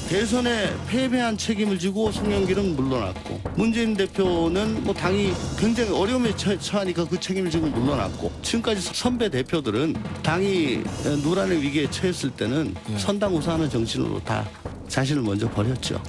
대선에 패배한 책임을 지고 송영길은 물러났고 문재인 대표는 뭐 당이 굉장히 어려움에 처하니까 그 책임을 지고 물러났고 지금까지 선배 대표들은 당이 노란의 위기에 처했을 때는 선당 우사하는 정신으로 다 자신을 먼저 버렸죠.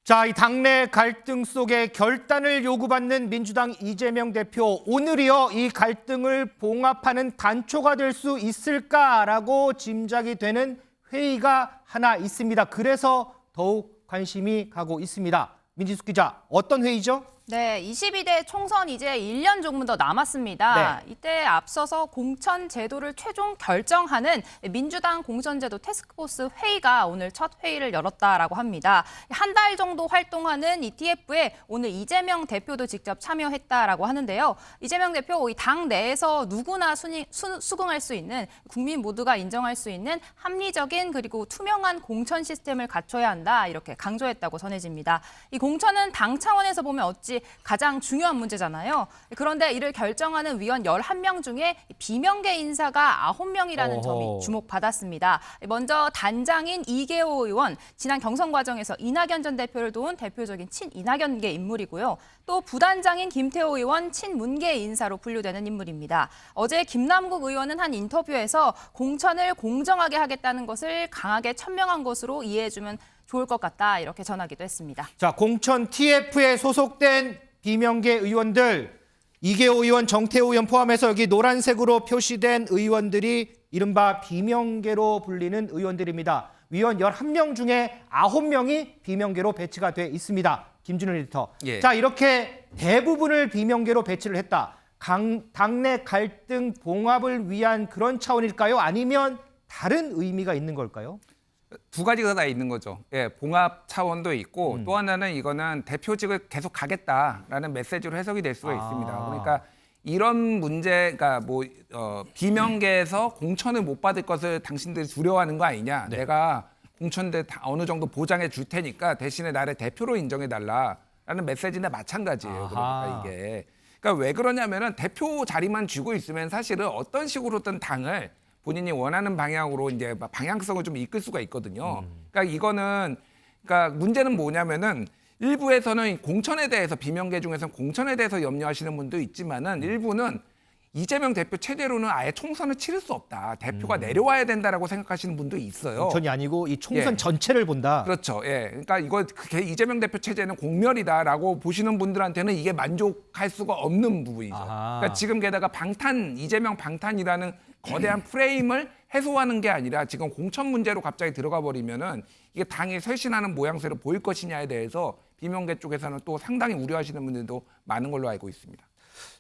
자, 이 당내 갈등 속에 결단을 요구받는 민주당 이재명 대표, 오늘이요 이 갈등을 봉합하는 단초가 될 수 있을까라고 짐작이 되는 회의가 하나 있습니다. 그래서 더욱 관심이 가고 있습니다. 민지숙 기자, 어떤 회의죠? 네, 22대 총선 이제 1년 조금 더 남았습니다. 네. 이때 앞서서 공천 제도를 최종 결정하는 민주당 공천제도 태스크포스 회의가 오늘 첫 회의를 열었다라고 합니다. 한 달 정도 활동하는 이 TF에 오늘 이재명 대표도 직접 참여했다라고 하는데요. 이재명 대표 이 당 내에서 누구나 수긍할 수 있는, 국민 모두가 인정할 수 있는 합리적인 그리고 투명한 공천 시스템을 갖춰야 한다, 이렇게 강조했다고 전해집니다. 이 공천은 당 차원에서 보면 어찌 가장 중요한 문제잖아요. 그런데 이를 결정하는 위원 11명 중에 비명계 인사가 9명이라는 점이 주목받았습니다. 먼저 단장인 이계호 의원, 지난 경선 과정에서 이낙연 전 대표를 도운 대표적인 친이낙연계 인물이고요. 또 부단장인 김태호 의원, 친문계 인사로 분류되는 인물입니다. 어제 김남국 의원은 한 인터뷰에서 공천을 공정하게 하겠다는 것을 강하게 천명한 것으로 이해해주면 좋을 것 같다, 이렇게 전하기도 했습니다. 자, 공천 TF에 소속된 비명계 의원들, 이계호 의원, 정태호 의원 포함해서 여기 노란색으로 표시된 의원들이 이른바 비명계로 불리는 의원들입니다. 위원 11명 중에 9명이 비명계로 배치가 돼 있습니다. 김준일 에디터. 예. 자, 이렇게 대부분을 비명계로 배치를 했다. 당내 갈등 봉합을 위한 그런 차원일까요? 아니면 다른 의미가 있는 걸까요? 두 가지가 다 있는 거죠. 예, 봉합 차원도 있고 또 하나는 이거는 대표직을 계속 가겠다라는 메시지로 해석이 될 수가 있습니다. 그러니까 이런 문제가 뭐 비명계에서 공천을 못 받을 것을 당신들이 두려워하는 거 아니냐. 네. 내가 공천대 어느 정도 보장해 줄 테니까 대신에 나를 대표로 인정해 달라라는 메시지나 마찬가지예요. 그러니까 이게. 그러니까 왜 그러냐면은 대표 자리만 쥐고 있으면 사실은 어떤 식으로든 당을 본인이 원하는 방향으로 이제 방향성을 좀 이끌 수가 있거든요. 그러니까 이거는, 그러니까 문제는 뭐냐면은 일부에서는 공천에 대해서, 비명계 중에서는 공천에 대해서 염려하시는 분도 있지만은 일부는 이재명 대표 체제로는 아예 총선을 치를 수 없다. 대표가 내려와야 된다라고 생각하시는 분도 있어요. 공천이 아니고 이 총선 예. 전체를 본다. 그렇죠. 예. 그러니까 이거 이재명 대표 체제는 공멸이다라고 보시는 분들한테는 이게 만족할 수가 없는 부분이죠. 그러니까 지금 게다가 이재명 방탄이라는 거대한 프레임을 해소하는 게 아니라 지금 공천 문제로 갑자기 들어가 버리면은 이게 당이 쇄신하는 모양새로 보일 것이냐에 대해서 비명계 쪽에서는 또 상당히 우려하시는 분들도 많은 걸로 알고 있습니다.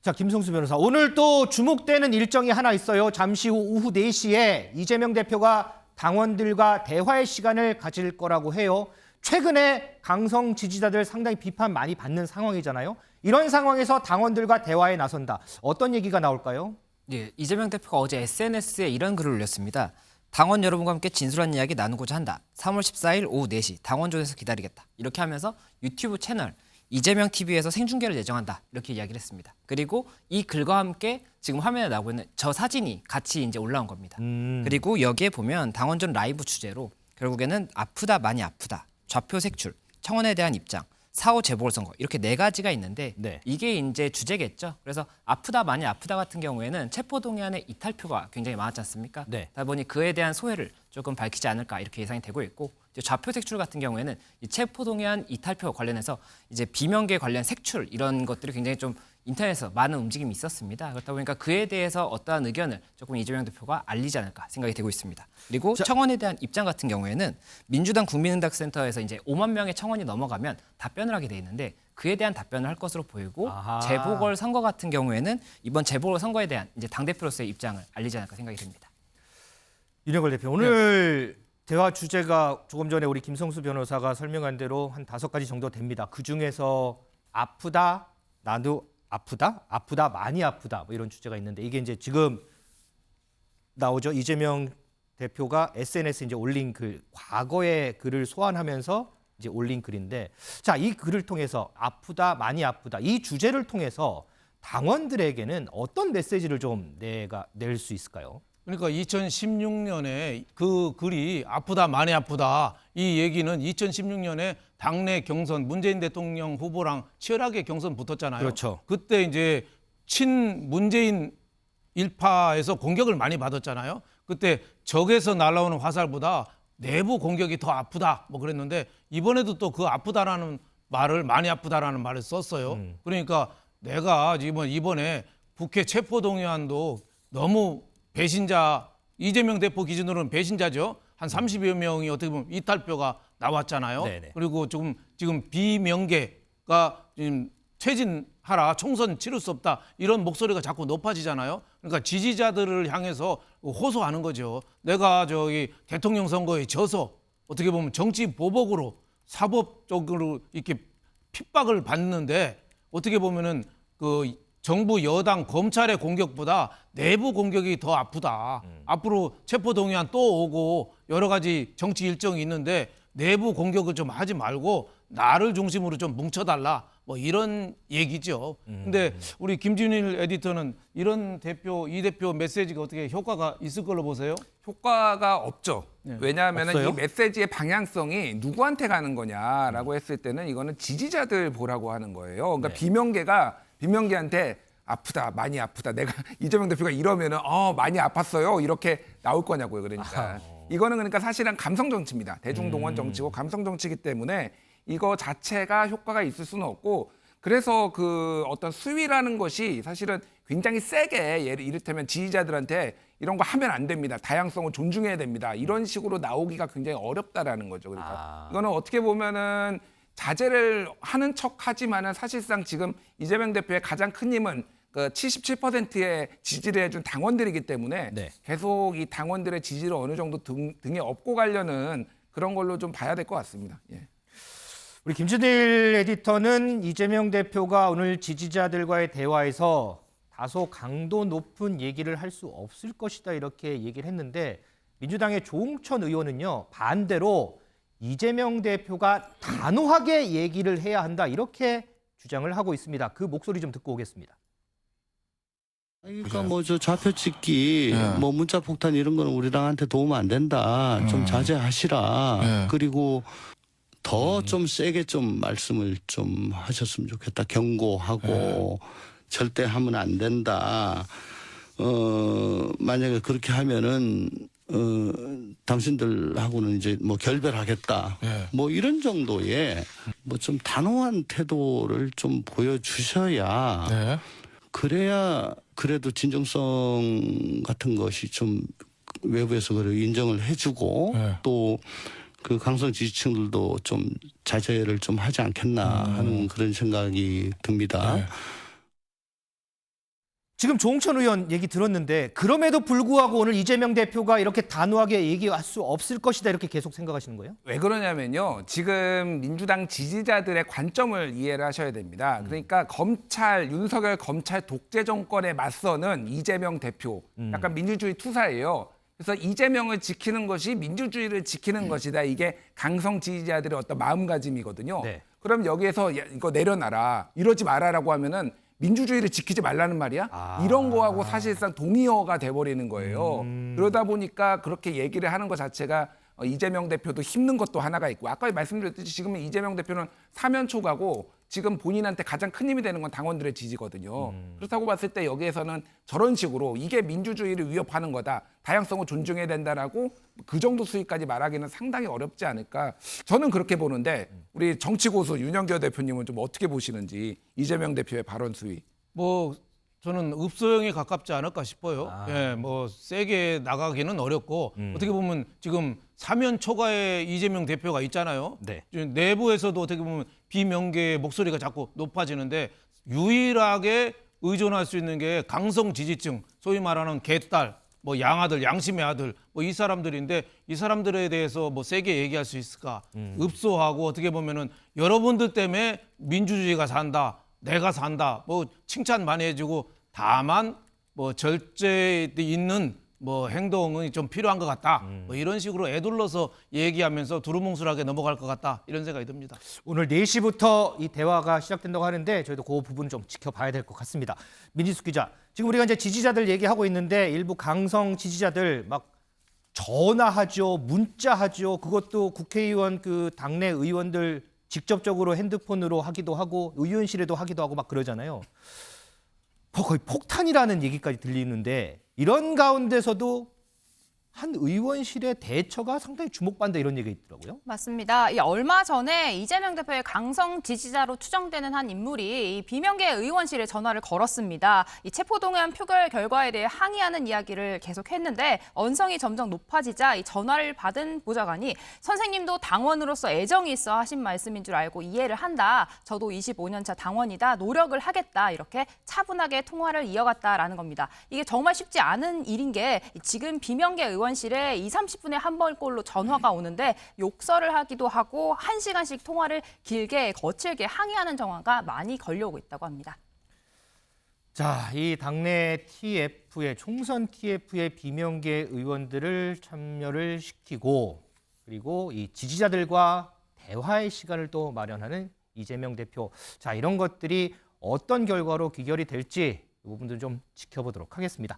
자, 김성수 변호사. 오늘 또 주목되는 일정이 하나 있어요. 잠시 후 오후 4시에 이재명 대표가 당원들과 대화의 시간을 가질 거라고 해요. 최근에 강성 지지자들 상당히 비판 많이 받는 상황이잖아요. 이런 상황에서 당원들과 대화에 나선다. 어떤 얘기가 나올까요? 예, 이재명 대표가 어제 SNS에 이런 글을 올렸습니다. 당원 여러분과 함께 진솔한 이야기 나누고자 한다. 3월 14일 오후 4시 당원존에서 기다리겠다. 이렇게 하면서 유튜브 채널 이재명 TV에서 생중계를 예정한다. 이렇게 이야기를 했습니다. 그리고 이 글과 함께 지금 화면에 나오고 있는 저 사진이 같이 이제 올라온 겁니다. 그리고 여기에 보면 당원존 라이브 주제로 결국에는 아프다 많이 아프다, 좌표 색출, 청원에 대한 입장, 4.5 재보궐선거, 이렇게 4가지가 있는데 네. 이게 이제 주제겠죠. 그래서 아프다 많이 아프다 같은 경우에는 체포동의안의 이탈표가 굉장히 많았지 않습니까? 네. 그러다 보니 그에 대한 소회를 조금 밝히지 않을까, 이렇게 예상이 되고 있고, 이제 좌표 색출 같은 경우에는 이 체포동의안 이탈표 관련해서 이제 비명계 관련 색출 이런 것들이 굉장히 좀 인터넷에서 많은 움직임이 있었습니다. 그렇다 보니까 그에 대해서 어떠한 의견을 조금 이재명 대표가 알리지 않을까 생각이 되고 있습니다. 그리고 청원에 대한 입장 같은 경우에는 민주당 국민응답센터에서 이제 5만 명의 청원이 넘어가면 답변을 하게 돼 있는데 그에 대한 답변을 할 것으로 보이고, 재보궐 선거 같은 경우에는 이번 재보궐 선거에 대한 이제 당 대표로서의 입장을 알리지 않을까 생각이 됩니다. 윤석열 대표, 오늘 대화 주제가 조금 전에 우리 김성수 변호사가 설명한 대로 한 5가지 정도 됩니다. 그중에서 아프다, 나도 아프다, 아프다, 많이 아프다, 뭐 이런 주제가 있는데 이게 이제 지금 나오죠. 이재명 대표가 SNS에 이제 올린 글, 과거의 글을 소환하면서 이제 올린 글인데, 자, 이 글을 통해서 아프다, 많이 아프다, 이 주제를 통해서 당원들에게는 어떤 메시지를 좀 낼 수 있을까요? 그러니까 2016년에 그 글이 아프다 많이 아프다 이 얘기는 2016년에 당내 경선 문재인 대통령 후보랑 치열하게 경선 붙었잖아요. 그렇죠. 그때 이제 친 문재인 일파에서 공격을 많이 받았잖아요. 그때 적에서 날아오는 화살보다 내부 공격이 더 아프다 뭐 그랬는데 이번에도 또 그 아프다라는 말을 많이 아프다라는 말을 썼어요. 그러니까 내가 이번에 국회 체포동의안도 너무 배신자 이재명 대표 기준으로는 배신자죠. 한 30여 명이 어떻게 보면 이탈표가 나왔잖아요. 네네. 그리고 지금 비명계가 지금 퇴진하라 총선 치를 수 없다 이런 목소리가 자꾸 높아지잖아요. 그러니까 지지자들을 향해서 호소하는 거죠. 내가 대통령 선거에 져서 어떻게 보면 정치 보복으로 사법적으로 이렇게 핍박을 받는데 어떻게 보면은 그 정부 여당 검찰의 공격보다 내부 공격이 더 아프다. 앞으로 체포동의안 또 오고 여러 가지 정치 일정이 있는데 내부 공격을 좀 하지 말고 나를 중심으로 좀 뭉쳐달라. 뭐 이런 얘기죠. 근데 우리 김준일 에디터는 이런 이 대표 메시지가 어떻게 효과가 있을 걸로 보세요? 효과가 없죠. 왜냐하면 없어요? 이 메시지의 방향성이 누구한테 가는 거냐라고 했을 때는 이거는 지지자들 보라고 하는 거예요. 그러니까 비명계한테 아프다, 많이 아프다. 내가 이재명 대표가 이러면은 많이 아팠어요. 이렇게 나올 거냐고요. 그러니까 이거는 그러니까 사실은 감성 정치입니다. 대중동원 정치고 감성 정치이기 때문에 이거 자체가 효과가 있을 수는 없고 그래서 그 어떤 수위라는 것이 사실은 굉장히 세게 이를테면 지지자들한테 이런 거 하면 안 됩니다. 다양성을 존중해야 됩니다. 이런 식으로 나오기가 굉장히 어렵다라는 거죠. 그러니까 이거는 어떻게 보면은 자제를 하는 척하지만은 사실상 지금 이재명 대표의 가장 큰 힘은 그 77%의 지지를 해준 당원들이기 때문에 네. 계속 이 당원들의 지지를 어느 정도 등에 업고 가려는 그런 걸로 좀 봐야 될 것 같습니다. 예. 우리 김준일 에디터는 이재명 대표가 오늘 지지자들과의 대화에서 다소 강도 높은 얘기를 할 수 없을 것이다 이렇게 얘기를 했는데 민주당의 조홍천 의원은요 반대로 이재명 대표가 단호하게 얘기를 해야 한다 이렇게 주장을 하고 있습니다. 그 목소리 좀 듣고 오겠습니다. 그러니까 뭐 저 좌표 찍기, 뭐 문자 폭탄 이런 거는 우리당한테 도움 안 된다. 좀 자제하시라. 그리고 더 좀 세게 좀 말씀을 좀 하셨으면 좋겠다. 경고하고 절대 하면 안 된다. 만약에 그렇게 하면은 당신들하고는 이제 뭐 결별하겠다. 뭐 이런 정도의 뭐 좀 단호한 태도를 좀 보여주셔야 그래야 그래도 진정성 같은 것이 좀 외부에서 그래 인정을 해주고 또 그 강성 지지층들도 좀 자제를 좀 하지 않겠나 하는 그런 생각이 듭니다. 지금 조홍천 의원 얘기 들었는데 그럼에도 불구하고 오늘 이재명 대표가 이렇게 단호하게 얘기할 수 없을 것이다 이렇게 계속 생각하시는 거예요? 왜 그러냐면요. 지금 민주당 지지자들의 관점을 이해를 하셔야 됩니다. 그러니까 윤석열 검찰 독재 정권에 맞서는 이재명 대표. 약간 민주주의 투사예요. 그래서 이재명을 지키는 것이 민주주의를 지키는 것이다. 이게 강성 지지자들의 어떤 마음가짐이거든요. 네. 그럼 여기에서 이거 내려놔라. 이러지 마라라고 하면은 민주주의를 지키지 말라는 말이야? 이런 거하고 사실상 동의어가 돼버리는 거예요. 그러다 보니까 그렇게 얘기를 하는 것 자체가 이재명 대표도 힘든 것도 하나가 있고 아까 말씀드렸듯이 지금은 이재명 대표는 사면 초과고 지금 본인한테 가장 큰 힘이 되는 건 당원들의 지지거든요. 그렇다고 봤을 때 여기에서는 저런 식으로 이게 민주주의를 위협하는 거다. 다양성을 존중해야 된다라고 그 정도 수위까지 말하기는 상당히 어렵지 않을까. 저는 그렇게 보는데 우리 정치고수 윤영교 대표님은 좀 어떻게 보시는지 이재명 대표의 발언 수위. 뭐 저는 읍소형에 가깝지 않을까 싶어요. 예, 뭐 세게 나가기는 어렵고 어떻게 보면 지금 사면 초과의 이재명 대표가 있잖아요. 네. 지금 내부에서도 어떻게 보면 비명계의 목소리가 자꾸 높아지는데 유일하게 의존할 수 있는 게 강성 지지층, 소위 말하는 개딸, 뭐 양아들, 양심의 아들, 뭐 이 사람들인데 이 사람들에 대해서 뭐 세게 얘기할 수 있을까? 읍소하고 어떻게 보면은 여러분들 때문에 민주주의가 산다. 내가 산다. 뭐 칭찬 많이 해주고 다만 뭐 절제에 있는 뭐 행동이 좀 필요한 것 같다. 뭐 이런 식으로 애둘러서 얘기하면서 두루뭉술하게 넘어갈 것 같다. 이런 생각이 듭니다. 오늘 4시부터 이 대화가 시작된다고 하는데 저희도 그 부분 좀 지켜봐야 될 것 같습니다. 민지숙 기자, 지금 우리가 이제 지지자들 얘기하고 있는데 일부 강성 지지자들 막 전화하죠, 문자하죠. 그것도 국회의원 그 당내 의원들 직접적으로 핸드폰으로 하기도 하고 의원실에도 하기도 하고 막 그러잖아요. 거의 폭탄이라는 얘기까지 들리는데 이런 가운데서도 한 의원실의 대처가 상당히 주목받는다 이런 얘기가 있더라고요. 맞습니다. 얼마 전에 이재명 대표의 강성 지지자로 추정되는 한 인물이 이 비명계 의원실에 전화를 걸었습니다. 이 체포동의안 표결 결과에 대해 항의하는 이야기를 계속했는데 언성이 점점 높아지자 이 전화를 받은 보좌관이 선생님도 당원으로서 애정이 있어 하신 말씀인 줄 알고 이해를 한다. 저도 25년차 당원이다. 노력을 하겠다. 이렇게 차분하게 통화를 이어갔다라는 겁니다. 이게 정말 쉽지 않은 일인 게 지금 비명계 의원실에 20-30분에 한 번꼴로 전화가 오는데 욕설을 하기도 하고 1시간씩 통화를 길게 거칠게 항의하는 정화가 많이 걸려오고 있다고 합니다. 자, 이 당내 TF의 총선 TF의 비명계 의원들을 참여를 시키고 그리고 이 지지자들과 대화의 시간을 또 마련하는 이재명 대표. 자, 이런 것들이 어떤 결과로 귀결이 될지 이 부분도 좀 지켜보도록 하겠습니다.